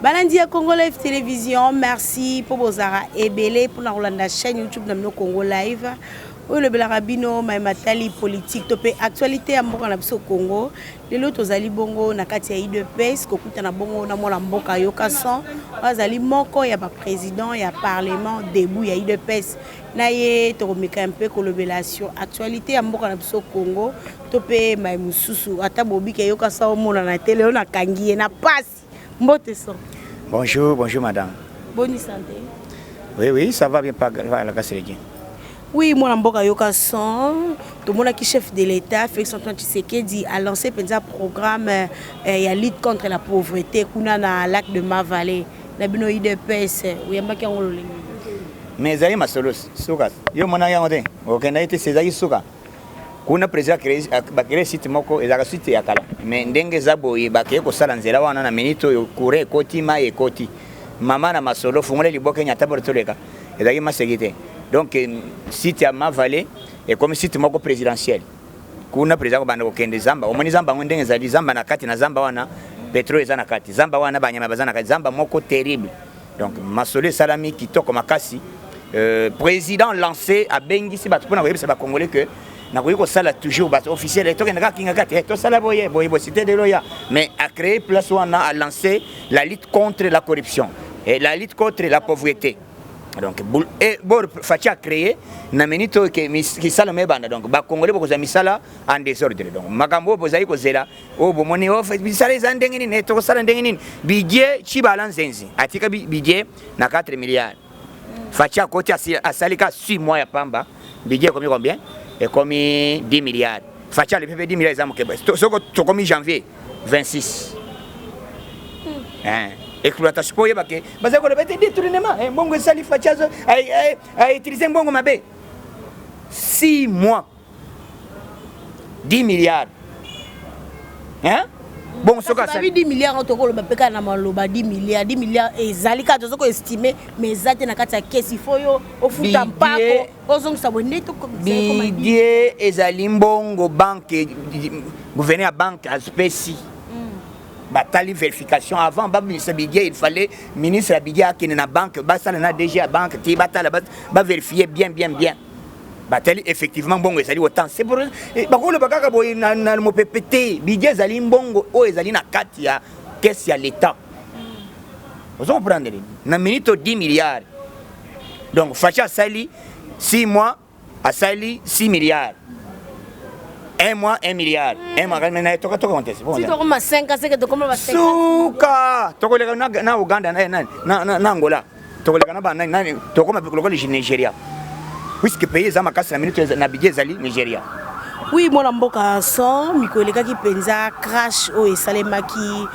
Balandi à Congo Live Télévision, merci pour vos arrêts et belé pour la chaîne YouTube de Congo Live. Oui, le Belarabino, Matali politique, topé actualité à Mboka Nabso Congo. Les lotos ali bongo na kati ya IDPS, kokuta na bongo na mwana mboka yoka son. Wazali moko ya ba président ya parlement debout ya IDPS. Na ye toromeka un peu kolobelation actualité à Mboka Nabso Congo. Topé mai mususu ata bobi ke yoka son mona na télé on a kangié na passe. Mbote son. Bonjour, bonjour madame. Bonne santé. Oui, ça va bien pas la casse les. Oui, mon amboka yoka son, tout le monde qui chef de l'État, Félix Antoine Tshisekedi a lancé un programme la lutte contre la pauvreté kuna na lac de Mavallé, na bino IDPS, uyamba ki ngolo lengi. Mais zali masolos, suka. Yo mona yango te. Okenda ite sezaki suka. Kuna président ba créer site moko ezaka site ya kala. Mais ndenge zabo yebake ko sala nzela wana na minito yo kure koti ma ekoti. Mama na masolo fungole liboke nyata bortoleka. Ezaki masegite. Donc, site à Mavallé est comme site moko présidentiel. Kuna président banda kokende zamba. Omoni zamba ngondenge zali zamba na kati na zamba wana pétrole ezana kati. Zamba wana banyama bazana kati. Zamba moko terrible. Donc, Massolé Salami kitoko makasi président lancé à Bengisi batu pona koyebisa ba congolais que na koyiko sala toujours ba officiel et tokenga kinga kati to sala boye cité de loya mais a créé place wana a lancé la lutte contre la corruption et la lutte contre la pauvreté. Donc bor fachi a créé na minito ki sala mebanda donc ba congolais boko za misala en désordre donc makambo bozali ko zela o bomoni o fa misala za ndenge ni neto sala ndenge ni budget chi balance nzi atika budget na 4 milliards fachi a côté asalika 6 mois ya pamba budget comme combien et comme 10 milliards fachi a le PP 10 milliards za mokeba soko to comme janvier 26 exploitation pour yebake baza ko lebete détournement bongo sali fachazo a utiliser bongo mabe 6 mois 10 milliards hein bon soka ça 10 milliards on toko le bapeka na maloba 10 milliards ezali ka tozoko estimer mais ezate na kati ya caisse foyo ofuta mpako ozongisa bonne to bidie ezali mbongo banque gouverner à banque à spécie batali vérification avant ministre Bidie il fallait ministre Bidie qui na banque basala na DG à banque ti batala ba vérifier bien batali effectivement bongo ezali autant c'est pour bakolo bakaka boy na mo PPT Bidie ezali mbongo o ezali na kati ya caisse ya l'état vous comprenez na minute 10 milliards donc facha sali 6 mois a sali 6 milliards 1 mois, 1 milliard. 1 mois, mais tu as compté. Si tu as 5 ans, c'est que tu as 5 ans. Souka! Tu as na Ouganda, na Angola. Tu as le Nigeria. Puisque pays za makasi na minute na bidje zali Nigeria. Oui, mon amboka son mikoleka ki penza crash o esalemaki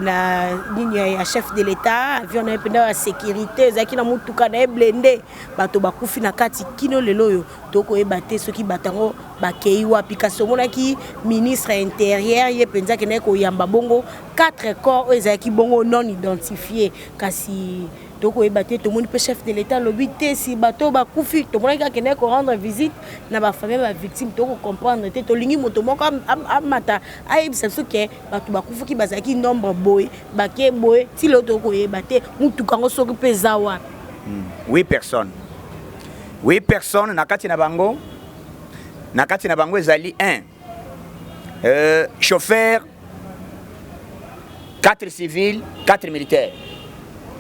na nini ya chef de l'état avion na penda ya sécurité zaki na mutuka na blende bato bakufi na kati kino lelo yo toko ebate soki batango bakei wapi kaso monaki ministre intérieur ye penza ke na ko yamba bongo 4 corps ezaki bongo non identifiés kasi toko ebate to moni pe chef de l'état lobité si bato bakufi to monaki akene ko rendre visite na ba famille ba victime toko comprendre te to lingi moto moko amata ayebisa soki bato bakufi ki bazaki nombre boy baké boy ti lo toko ebate mutuka ngo soki pe zawa 8 personnes na kati na bango ezali 1 chauffeur 4 civils 4 militaires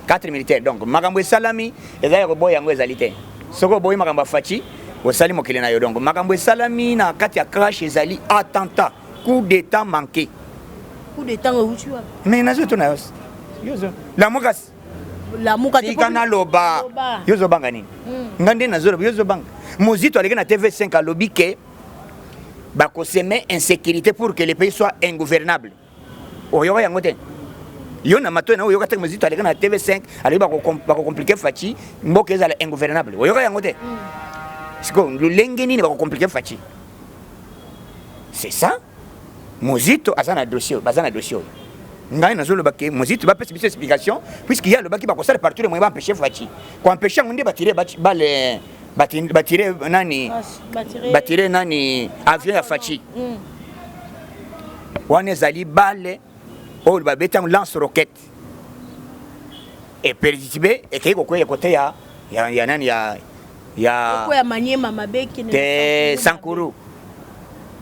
4 militaires donc makambo salami ezali ko boya ngo ezali te soko boyi makambo fachi osali mokile na yo donc makambo salami na kati ya crash ezali attentat coup d'état manqué coup d'état ngouchi wa mais nazo to na yozo la muka te kana loba yozo banga nini ngande nazo yozo banga mozito aleka na TV5 alobi ke ba ko semer insécurité pour que le pays soit ingouvernable oyo yango te yo na mato na oyo kata mozito aleka na TV5 aleba ko compliquer fachi mboka ezala ingouvernable oyo yango te siko lulenge nini ba ko compliquer fachi c'est ça mozito azana dossier bazana dossier ngai nazolo bake mozito ba pesa explication puisqu'il y a le baki ba ko sala partout le moyen ba empêcher fachi ko empêcher ngonde ba tirer balle batire nani avion ya fachi wana ezali balle oyo babeta lance roquette et perturber et qu'il y a côté il y a Maniema mabeki te Sankuru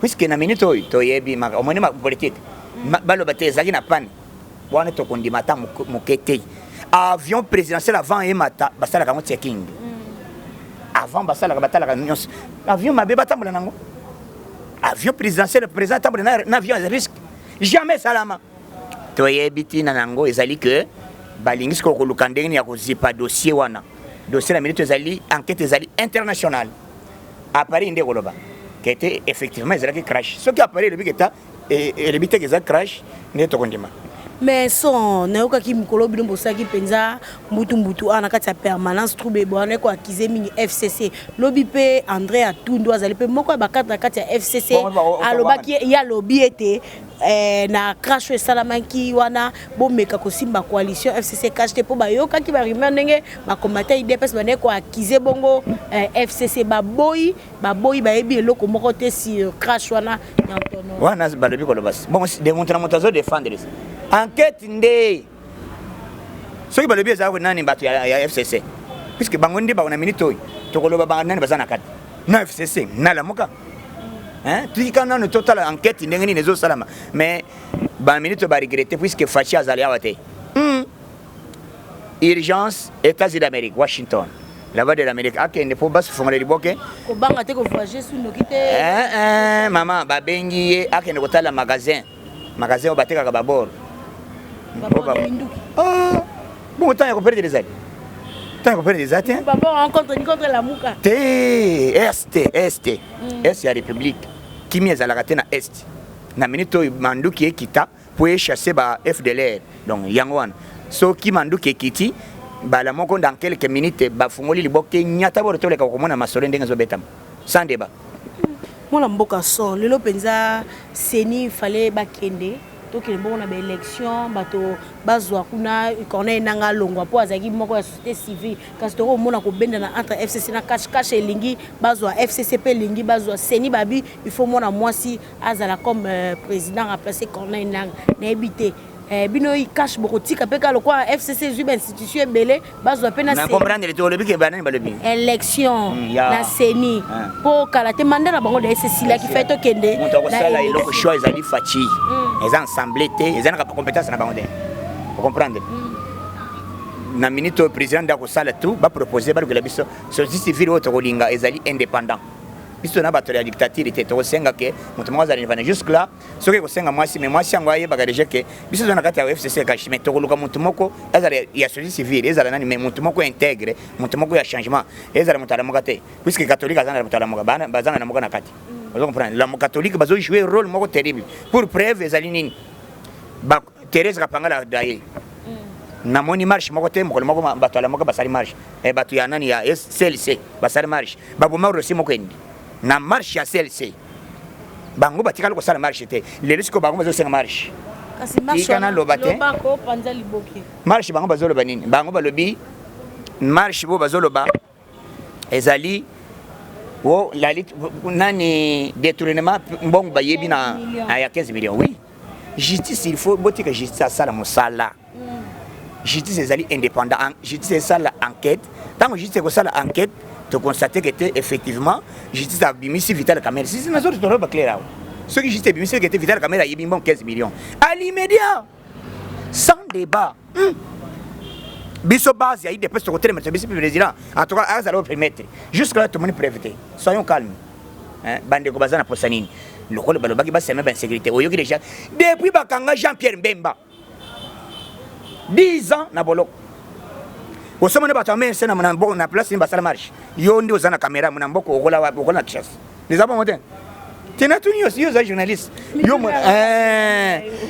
puisque na minute to yebi ma omoni ma politique balo bate zaki na pan wana to kondimata mukete avion présidentiel avant et mata basala ka checking avant basala ka batala ka nyos avion mabe batambola nango avion présidentiel président tambola na avion risque jamais salama to yebi tina nango ezali que balingis ko kolukandeni ya kozipa dossier wana dossier la minute ezali enquête ezali internationale à Paris inde koloba qui était effectivement ezali crash ce qui a Paris le biketa et le bitek ezali crash ne to kondima mais son nayoka ki mukolo bino bosaki penza mbutu ana kati ya permanence trouble bwana ko akize mingi FCC lobi pe André Atundu azali pe moko bakata kati ya FCC alobaki ya lobby ete na crash salamaki wana bomeka ko simba coalition FCC kachete po bayoka ki ba rumeur ndenge ba combattre IDPS bane ko akize bongo FCC baboyi bayebi eloko moko te sur crash wana nyantono wana balobi ko lobas bon démontrer montazo défendre enquête ndé soki balobi ezala nani bato ya FCC puisque bango ndi ba na minute tokoloba banga nani bazana kati na FCC na la moka hein tuika nano total enquête ndenge ni nezo salama mais ba minute ba regretter puisque Fachi azali awate urgence États-Unis d'Amérique Washington la voix de l'Amérique akende po bas fongole liboke ko banga te ko voyager sous nokite maman ba bengi akende ko tala magasin o bateka ka babor bon temps ya ko perdre des ailes Baba rencontre la muka est ya république kimi ezalaka te na est na minute oyo manduki ekita po echasser ba FDLR donc yango wana soki manduki ekiti bala moko dans quelques minutes bafungoli liboke nyata boro toleka komona masolo ndenge ezobetama sans débat mwana mboka son lelo penza seni fallait bakende tokende bongo na ba élection bato bazwa kuna Corneille nanga longwa po azaki moko ya société civile kasi toko mona ko benda na entre FCC na cache elingi bazwa FCC pe lingi bazwa seni babi il faut mona mwasi azala comme président remplacer Corneille nanga na ebité bino i cache beaucoup tika pe ka lokwa FCC zube institution belé bazwa pe na comprendre le tolobi ke banani balobi élection na seni po kala te mandela bango de FCC la ki fait tokende na sala iloko choix ezali Fachi les ensemble te les ana compétence na bango de vous comprendre na minute président da ko sala tout ba proposer ba ko la biso société civile auto kolinga ezali indépendant biso na bato ya dictature était to senga ke mutu mwaza ni jusque là soki ko senga mwasi mais mwasi yango aye bagadeje ke biso na kati ya FCC ka chime to koluka mutu moko ezala ya société civile ezala nani mais mutu moko intègre mutu moko ya changement ezala mutala moka te puisque catholique azana mutala moka bana bazana na moka na kati vous comprenez la catholique bazo jouer rôle moko terrible pour preuve ezali nini ba Thérèse Kapangala daye namoni marche moko te moko moko bato ala moko basali marche bato ya nani ya SLC basali marche baboma rosi moko endi na marche ya CLC bango batikala ko sala marche te le risque bango bazo senga marche kasi marche kana lobate bako panza liboki marche bango bazo loba nini bango balobi marche bo bazo loba ezali wo la lit nani détournement mbongo bayebi na ya 15 millions oui justice il faut botika justice sala musala justice ezali indépendant justice sala enquête tant justice ko sala enquête to constater que effectivement justice a bimisi Vital Kamerhe si na autres tolo ba clair ce qui justice bimisi que Vital Kamerhe a yebi bon 15 millions à l'immédiat sans débat biso base ya IDPS to côté mais biso président en tout cas azalo permettre jusque là tout le monde prévité soyons calmes hein bande ko bazana posanini lokolo balobaki basema ba sécurité oyoki déjà depuis bakanga Jean-Pierre Mbemba 10 ans na boloko osomone bato amense na mnamboko na place ni basala marche yo ndi ozana caméra mnamboko okola wapi okola Kinshasa les abons moten tena tuni yo za journaliste yo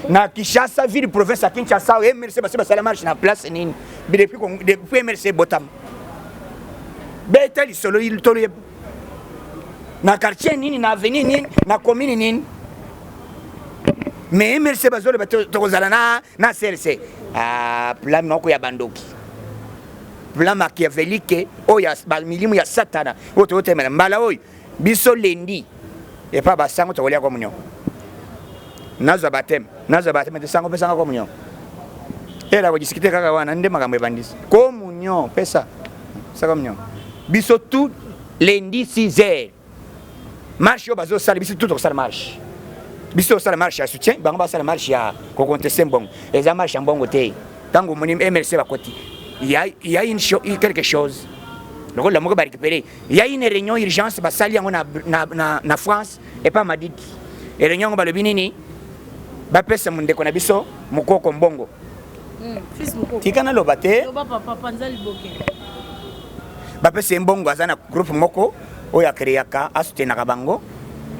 na Kinshasa ville province à Kinshasa o MRC basala marche na place nini depuis MRC Botam betali solo il tolo na quartier nini na avenue nini na commune nini mais MRC bazolo bato tokozala na CLC plan moko ya bandoki plan machiavélique oya milimu ya satana oto temela mbala oy biso lendi et pas basango to kolia komunyo nazo batem de sango pesanga komunyo era ko discuter kaka wana nde makambo ebandisi comme union pesa ça comme union biso tout lundi 6h marche yo bazo sala biso tout sala marche biso sala marche ya soutien bango ba sala marche ya ko contester mbongo eza marche mbongo te tango moni MLC bakoti il y a quelque chose donc la moko ba récupérer il y a une réunion urgence ba sali yango na France et pas Madrid et réunion ba lobi nini ba pesa munde ko na biso mukoko mbongo fils mukoko tikana loba te loba papa nzali boke ba pesa mbongo azana groupe moko oya créaka asutenaka bango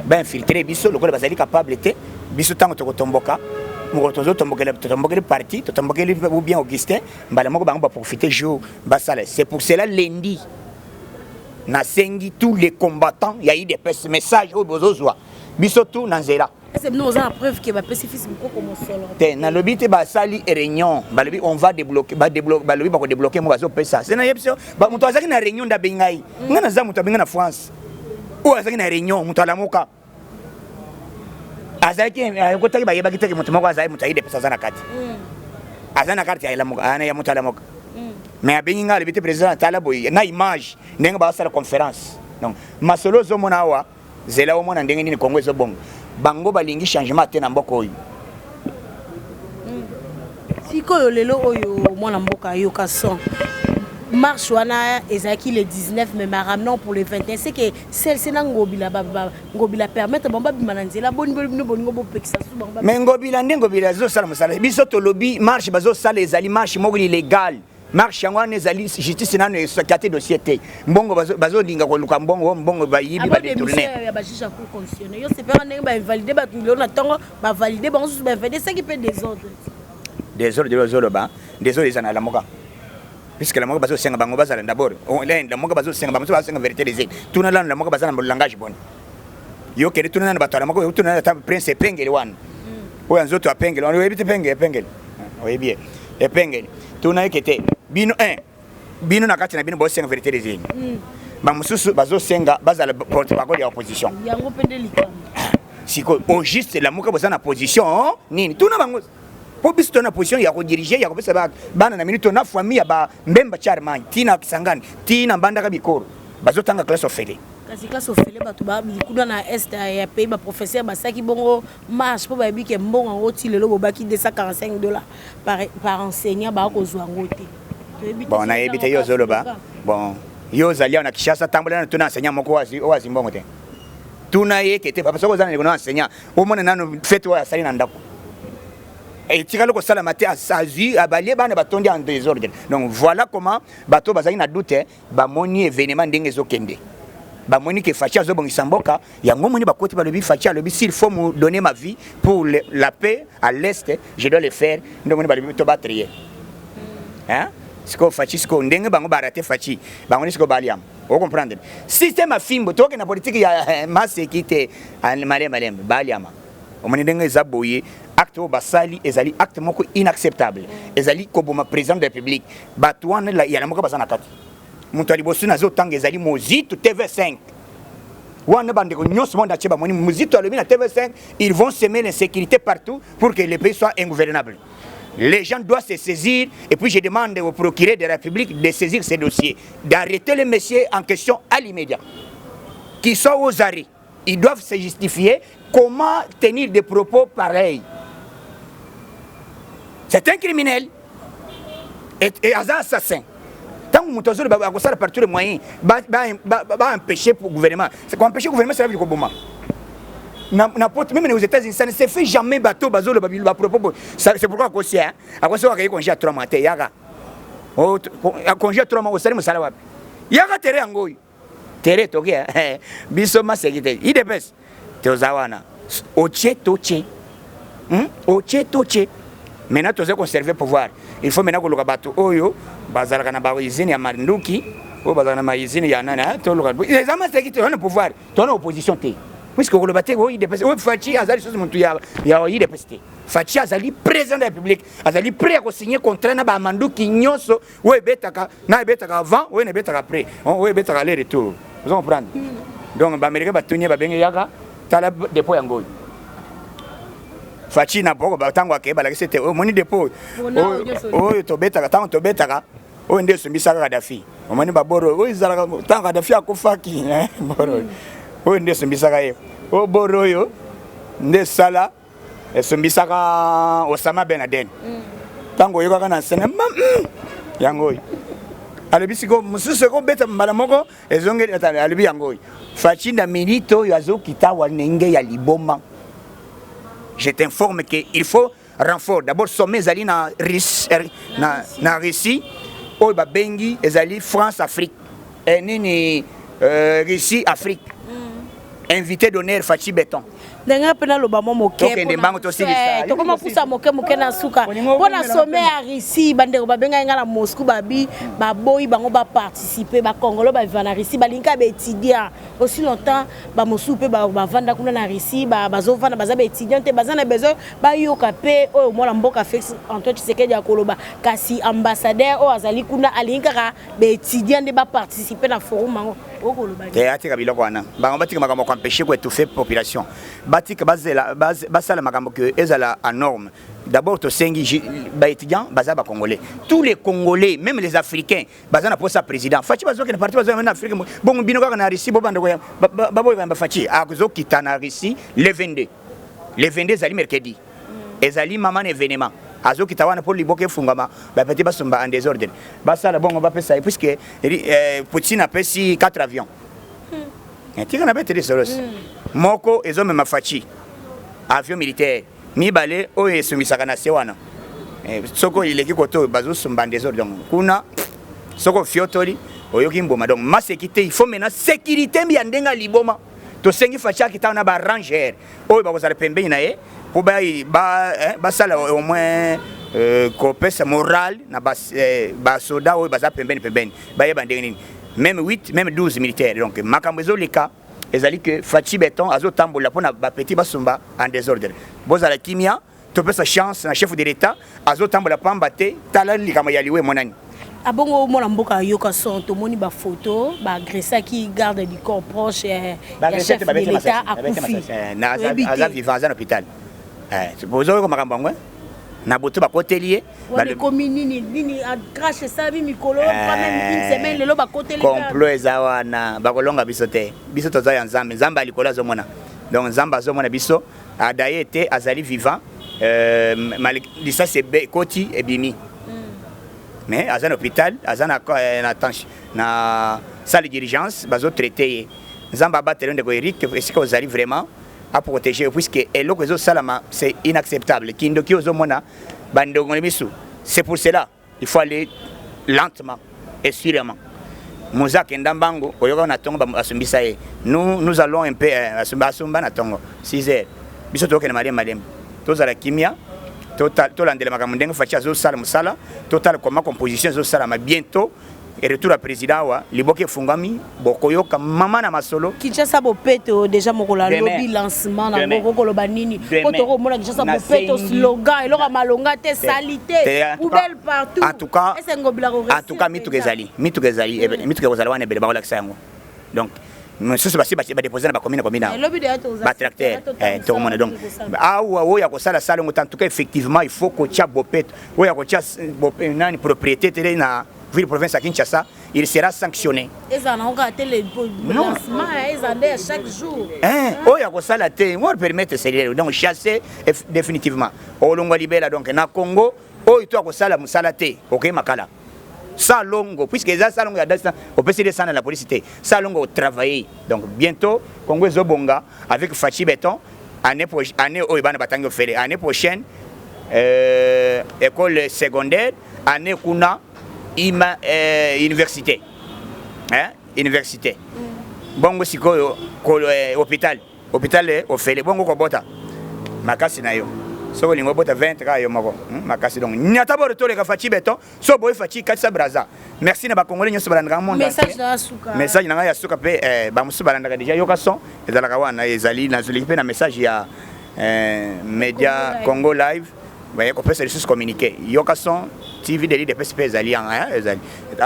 ba infiltrer biso lokola bazali capable te biso tango tokotomboka moko totombokele parti totombokele ou bien Augustin mbala moko bango ba profiter jour basala c'est pour cela lundi na sengi tous les combattants il y a eu des messages au bozozwa biso tout na nzela c'est nous on a preuve que ba pacifisme moko comme solo te na lobi te ba sali réunion ba lobi on va débloquer ba lobi ba ko débloquer mo bazo pesa c'est na yebso ba muto azaki na réunion da bengai ngana za muto benga na France ou azaki na réunion muto ala moka azaki ko taki ba yebaki taki muto moko azai muto ide pesa zana kati azana kati ya moka ana ya muto ala moka mais abenga le président tala boy na image ndenga ba sala conférence donc masolo zo mona wa zela wo mona ndenge ni Congo zo bongo bango balingi changement te na mboka oyo sikoyo lelo oyo mwana mboka yo kason marche wana ezaki le 19 mais ramenant pour le 21 c'est que celle na ngobila ngobila permettre bomba bimana nzela boni ngo bopekisa su bomba mais ngobila ngobila zo sala musala biso to lobby marche bazo sala ezali marche moko illégal marche yango wana ezali justice nano esokate dossier te mbongo bazo linga ko luka mbongo ba yibi ba détourner ya ba juge cour constitutionnel yo c'est pas ndenge ba invalider ba tulio na tongo ba valider ba sous ba invalider ça qui peut désordre de zoloba désolé ça na la moka puisque la moka bazo senga bango bazala d'abord la moka bazo senga bango bazo senga vérité des tout na la moka bazala mo langage bon yo kere tout na bato la moka tout na ta prince pengele wan o yanzo to pengele on webite pengele oui bien et pengele tout na ekete bino na kati na bino bo senga vérité des ba mususu bazo senga bazala porte parole ya opposition yango pendelika siko au juste la moka bazana position nini tout na bango pour biso na position ya ko diriger ya ko pesa bana na minute na famille ya ba mbemba charman tina kisangani tina mbanda ka bikoro bazotanga classe ofele kasi classe ofele bato ba bikuda na est ya pays ba professeur basaki bongo marche po ba bike mbongo ngoti lelo bobaki $245 par enseignant ba ko zwa ngote bon na ebite yo zolo ba bon yo zalia na Kishasa tambola na tuna enseignant moko wazi mbongo te tuna yekete papa soko zana na enseignant o mona nano fete wa sali na ndako et tiralo ko sala maté asazi abalie bana batondi en désordre donc voilà comment bato bazaki na doute ba moni événement ndenge zokende ba moni ke Fachi zo bongisa mboka yango moni ba koti ba lobi Fachi lobi s'il faut me donner ma vie pour la paix à l'est je dois le faire ndenge moni ba lobi to batrier hein siko Fachi siko ndenge bango barate Fachi bango siko baliam vous comprenez système afimbo to ke na politique ya masekite malem baliama o moni ndenge zaboye acte basali ezali acte moko inacceptable ezali koboma président de la République batouane la yana moko bazana kati muntu ali bosu nazo tanga ezali mozito TV5 wana bande ko nyos monde acheba moni mozito alobi na TV5 ils vont semer l'insécurité partout pour que le pays soit ingouvernable. Les gens doivent se saisir et puis je demande au procureur de la République de saisir ces dossiers, d'arrêter les messieurs en question à l'immédiat qui sont aux arrêts. Ils doivent se justifier comment tenir des propos pareils. C'est un criminel et un assassin. Tant que nous avons par tous les moyens, va empêcher pour le gouvernement. C'est qu'on empêche le gouvernement, c'est la vie du Boma. Même aux États-Unis, ça ne se fait jamais bateau, bateau, propos. C'est pourquoi aussi, à quoi ça va congé à 3 mois, yaga. Congé à 3 mois, au salut, Salawa. Yaga terre en goy. Terre, toké, bisoma, c'est qu'il y a des bêtes. Teozawana. Oche, toche. Oche, toche. Maintenant, tu as conservé le pouvoir. Il faut maintenant que le bateau, oyo, bazalaka na ba usine ya manduki, o bazalaka na usine ya nana, to le bateau. Les amants c'est qui ont le pouvoir, tu as l'opposition té. Puisque le bateau, il dépasse. O Fachi azali chose muntu ya il dépasse. Fachi azali président de la République, azali prêt à signer contrat na ba manduki nyoso, o betaka, na betaka avant, o na betaka après. O betaka aller retour. Vous comprenez? Donc ba Américain ba tunye ba benga yaka, tala dépôt yango. fachi na boko batango akeba la c'était o moni dépôt o to betaka tango to betaka o nde sumbisa Gaddafi o moni baboro o izala tango Gaddafi akufaki boro o nde sumbisa ka o boro yo nde sala sumbisa ka Osama Ben Laden tango yoka kana sene yango alebi siko mususu ko beta mbala moko ezonge alebi yango fachi na minito yazo kitawa nenge ya liboma. Je t'informe qu'il faut renfort. D'abord, sommet ezali na Russie, oyo babengi ezali France Afrique. Nini Russie Afrique. Invité d'honneur Fachi Béton. Ndenge pena loba mo moke. Tokende mbango tosilisa. Tokoma pusa moke na suka. Pona sommet à Russie bandeko babenga nga na Moscou babi baboyi bango ba participer ba Congolo ba vivre na Russie balinka ba étudiant aussi longtemps ba Moscou pe ba vanda kuna na Russie ba bazovanda baza ba étudiant te baza na besoin ba yoka pe oyo mona mboka Félix Antoine Tshisekedi ya koloba kasi ambassadeur o azali kuna alinka ba étudiant de ba participer na forum mango okoloba. Atika biloko wana. Bango batika makambo ko empêcher ko étouffer population. Batika basala makambo que ezala à norme. D'abord to sengi ba étudiants baza ba congolais. Tous les congolais, même les africains, baza na poste président. Fachi bazo ke parti bazo na Afrique. Bon bino ka na Russie bo bando babo ba fachi azo kitana Russie le 22. Le 22 zali mercredi. Ezali maman événement. Azo kitawana pour liboke fungama ba petit basumba en désordre. Basala bongo ba pesa puisque Poutine a pesi 4 avions. Tika na bete solos. Moko ezome mafachi. Avion militaire. Mibale oyo esumisaka na sewana. Soko ileki koto bazo sumba en désordre donc kuna soko fiotoli oyoki mboma donc ma sécurité il faut maintenant sécurité mbi ndenga liboma. To sengi facha kitana ba ranger. Oyo bakozala pembeni na ye. Pour basala au moins copesa moral na bas soda ou basa pembeni baye bandeni même 8 même 12 militaires donc makambezo le cas ezali que Fachi Béton azo tambola pona ba petit basumba en désordre bozala kimia to pesa chance na chef de l'état azo tambola pambate tala likama yaliwe monani abongo mona mboka yoka son to moni ba photo ba agressé qui garde du corps proche ya chef de l'état akufi na aza vivant à l'hôpital. Vous avez comme na boto ba kotelier ba le commune nini a crash ça bi mikolo pas même une semaine le lo ba kotelier complot ezawana ba kolonga bisote bisoto za ya nzambe nzambe alikola zo mona donc nzambe zo mona biso a daïté azali vivant ça c'est koti et bimi mais à un hôpital à na salle de dirigeance bazo traiter nzamba ba terrain de Eric est-ce que vous allez vraiment à protéger puisque eloko salama c'est inacceptable kindoki ozomona bandongo bisu c'est pour cela il faut aller lentement et sûrement Mozak ndambango oyoka na tongo basumbisa ye nous allons un peu asumba na tongo 6 heures biso toke na madem tozala kimia total tolandela makambo ndenge fachi azo sala musala total comment composition azo sala bientôt et retour à président wa liboke fungami bokoyoka mama na masolo Kinshasa bopeto déjà mokola lobby lancement na boko loba nini potoko mona Kinshasa bopeto slogan eloko malonga te salité poubelle partout en tout cas mitukezali wana bele bakola kisango donc monsieur basi ba déposer na ba commune ba tracteur tout le monde donc oya ko sala sala en tout cas effectivement il faut ko tia bopeto oya ko tia nani propriété tele na ville province à Kinshasa, il sera sanctionné. Ils en ont raté le lancement, ils en ont chaque jour. Oh, il y a ça la tête, on permettre de donc chasser définitivement. Au Longo Libéla donc na Congo, oh il doit ça la musalate, OK makala. Ça longo puisque ça longo on peut se descendre à la police ça longo travailler. Donc bientôt Congo Zobonga avec Fachi Béton année oh ibana batango fele année prochaine école secondaire année kuna université université bongo sikoyo hôpital au fele bongo ko bota makasi na yo so lingo bota 20 ka yo mako makasi donc nyata boro to le ka Fachi Béton so boy Fachi katsa braza merci na ba congolais nyoso balanda monde message na ya suka pe ba musu balanda déjà yo ka son ezala ka wana ezali na zuli pe na message ya média Congo live ba ko pesa les communiquer yo ka son TV de l'IDPS pe ezali anga ezali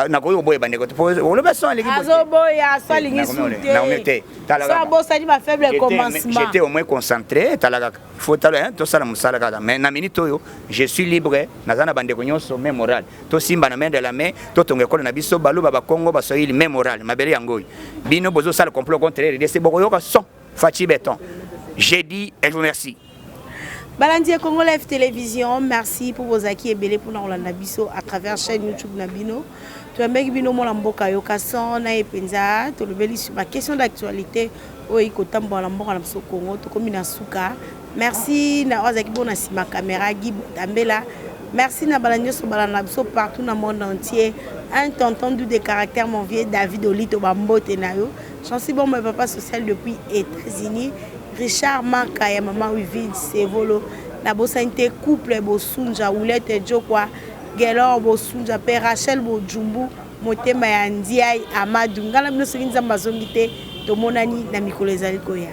na koyo boye bandeko le bason l'équipe azoboya salingi souté ça bossa dit ma faible commencement j'étais au moins concentré talaga faut talaga to sala musala kada mais na minute oyo je suis libre nazana bandeko nyonso même moral to simba na main de la main to tonge ko na biso balu baba Congo basoyili même moral mabele yango bino bozo sala complot contre les c'est bokoyoka son Fati Béton j'ai dit et je vous remercie. Balandi Congo Live Télévision, merci pour vos acquis et belé pour nous biso à travers chaîne YouTube Nabino. Tu as mis bino mon mboka yokason na epenza, to le beli sur ma question d'actualité o ikotambo la mboka na biso Congo, to komi na suka. Merci na ozaki bona si ma caméra Guibo Tambela. Merci na balandi so balanda biso partout dans le monde entier. Un tonton de caractère mon vieux David Olito Bambote na yo. J'en suis bon mon papa social depuis États-Unis. Richard Makaya maman Wivine Sevolo na bosante couple bosunja Oulette Jokwa Gelor bosunja pe Rachel Bojumbu motema ya Ndiaye Amadou ngala mino soki nzamba zongite to monani na mikolo ezali koya.